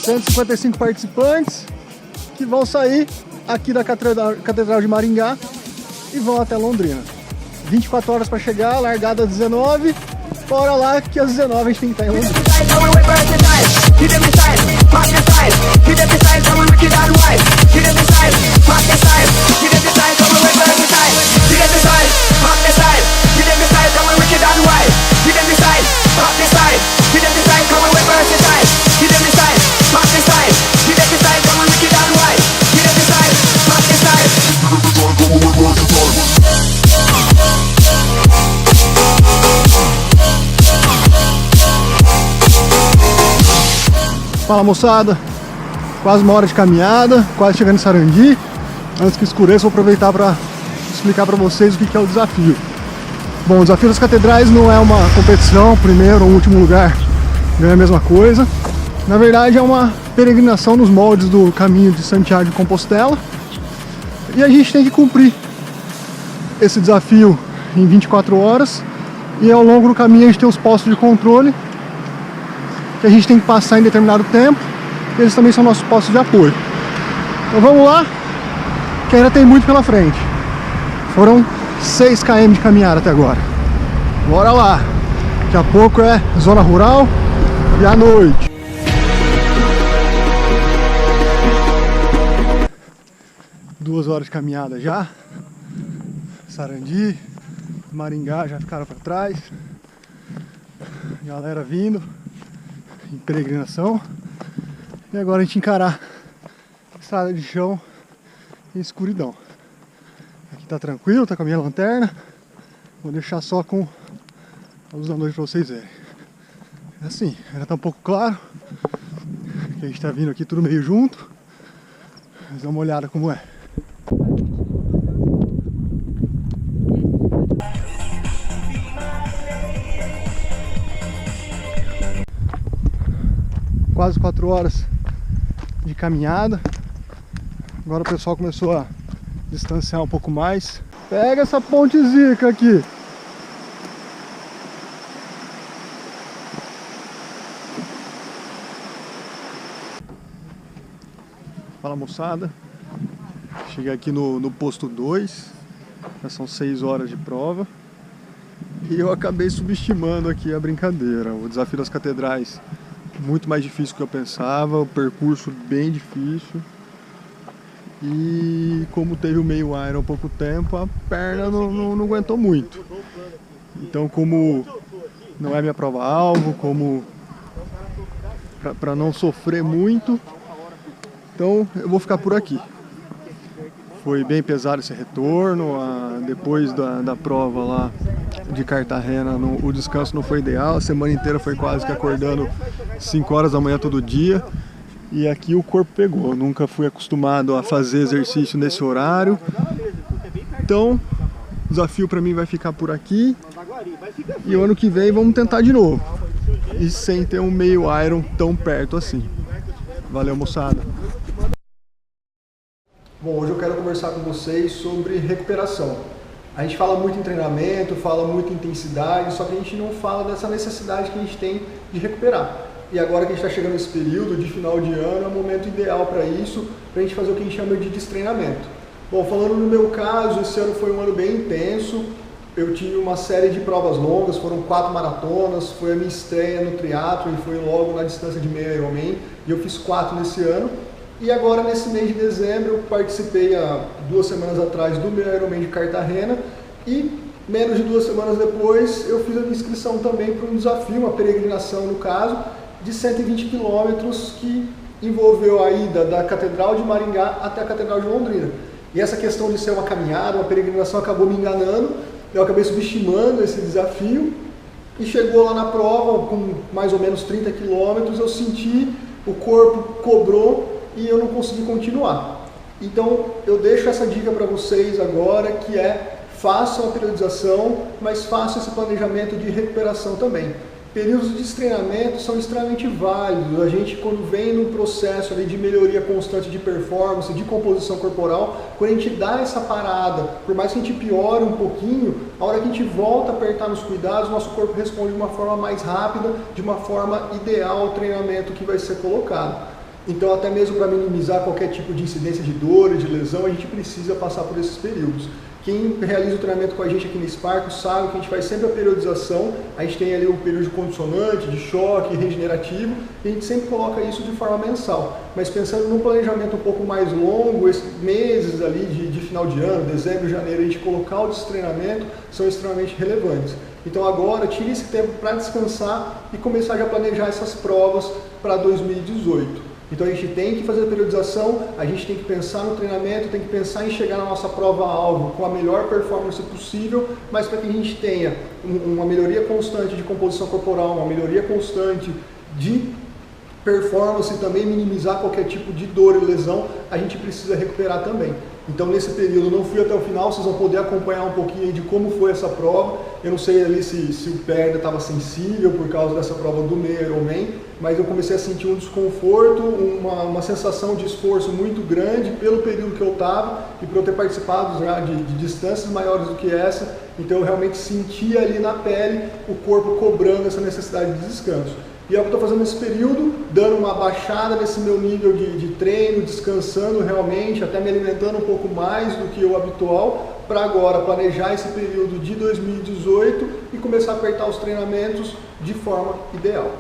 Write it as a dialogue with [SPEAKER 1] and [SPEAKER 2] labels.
[SPEAKER 1] 155 participantes que vão sair aqui da Catedral de Maringá e vão até Londrina. 24 horas para chegar, largada às 19. Bora lá que às 19 a gente tem que estar em Londrina. Fala moçada, quase uma hora de caminhada, quase chegando em Sarandi. Antes que escureça, vou aproveitar para explicar para vocês o que é o desafio. Bom, o desafio das catedrais não é uma competição, primeiro ou último lugar ganha a mesma coisa. Na verdade é uma peregrinação nos moldes do caminho de Santiago de Compostela. E a gente tem que cumprir esse desafio em 24 horas. E ao longo do caminho a gente tem os postos de controle que a gente tem que passar em determinado tempo. Eles também são nossos postos de apoio. Então vamos lá, que ainda tem muito pela frente. Foram 6 km de caminhada até agora. Bora lá. Daqui a pouco é zona rural e à noite. Duas horas de caminhada já. Sarandi, Maringá já ficaram para trás. Galera vindo em peregrinação. E agora a gente encarar a estrada de chão e escuridão. Aqui tá tranquilo, tá com a minha lanterna. Vou deixar só com a luz da noite pra vocês verem. É assim, ainda tá um pouco claro, que a gente tá vindo aqui tudo meio junto. Mas dá uma olhada como é. Quase 4 horas de caminhada. Agora o pessoal começou a distanciar um pouco mais. Pega essa ponte zica aqui. Fala moçada. Cheguei aqui no posto 2. Já são 6 horas de prova. E eu acabei subestimando aqui a brincadeira. O desafio das catedrais muito mais difícil do que eu pensava, o percurso bem difícil. E como teve o meio Iron há pouco tempo, a perna não aguentou muito. Então, como não é minha prova-alvo, como para não sofrer muito, então eu vou ficar por aqui. Foi bem pesado esse retorno, depois da prova lá de Cartagena, o descanso não foi ideal, a semana inteira foi quase que acordando 5 horas da manhã todo dia. E aqui o corpo pegou, eu nunca fui acostumado a fazer exercício nesse horário. Então, o desafio para mim vai ficar por aqui. E o ano que vem vamos tentar de novo. E sem ter um meio Iron tão perto assim. Valeu, moçada! Bom, hoje eu quero conversar com vocês sobre recuperação. A gente fala muito em treinamento, fala muito em intensidade, só que a gente não fala dessa necessidade que a gente tem de recuperar. E agora que a gente está chegando nesse período de final de ano, é o momento ideal para isso, para a gente fazer o que a gente chama de destreinamento. Bom, falando no meu caso, esse ano foi um ano bem intenso. Eu tive uma série de provas longas, foram 4 maratonas, foi a minha estreia no triatlo e foi logo na distância de meio Ironman, e eu fiz 4 nesse ano. E agora, nesse mês de dezembro, eu participei há 2 semanas atrás do meu Ironman de Cartagena e menos de 2 semanas depois eu fiz a minha inscrição também para um desafio, uma peregrinação no caso, de 120 quilômetros que envolveu a ida da Catedral de Maringá até a Catedral de Londrina. E essa questão de ser uma caminhada, uma peregrinação acabou me enganando, eu acabei subestimando esse desafio e chegou lá na prova com mais ou menos 30 quilômetros, eu senti, o corpo cobrou e eu não consegui continuar. Então eu deixo essa dica para vocês agora, que é: façam a periodização, mas façam esse planejamento de recuperação também. Períodos de treinamento são extremamente válidos. A gente, quando vem num processo ali de melhoria constante de performance, de composição corporal, quando a gente dá essa parada, por mais que a gente piore um pouquinho, a hora que a gente volta a apertar nos cuidados, nosso corpo responde de uma forma mais rápida, de uma forma ideal ao treinamento que vai ser colocado. Então, até mesmo para minimizar qualquer tipo de incidência de dor e de lesão, a gente precisa passar por esses períodos. Quem realiza o treinamento com a gente aqui no Sparco sabe que a gente faz sempre a periodização, a gente tem ali o período de condicionante, de choque, regenerativo, e a gente sempre coloca isso de forma mensal. Mas pensando num planejamento um pouco mais longo, esses meses ali de final de ano, dezembro, janeiro, a gente colocar o treinamento são extremamente relevantes. Então agora, tire esse tempo para descansar e começar já a planejar essas provas para 2018. Então a gente tem que fazer a periodização, a gente tem que pensar no treinamento, tem que pensar em chegar na nossa prova-alvo com a melhor performance possível, mas para que a gente tenha uma melhoria constante de composição corporal, uma melhoria constante de performance e também minimizar qualquer tipo de dor e lesão, a gente precisa recuperar também. Então nesse período eu não fui até o final, vocês vão poder acompanhar um pouquinho de como foi essa prova. Eu não sei ali se o pé ainda estava sensível por causa dessa prova do meio Ironman, mas eu comecei a sentir um desconforto, uma sensação de esforço muito grande pelo período que eu estava e por eu ter participado já de distâncias maiores do que essa, então eu realmente senti ali na pele o corpo cobrando essa necessidade de descanso. E é o que eu estou fazendo nesse período, dando uma baixada nesse meu nível de treino, descansando realmente, até me alimentando um pouco mais do que o habitual, para agora planejar esse período de 2018 e começar a apertar os treinamentos de forma ideal.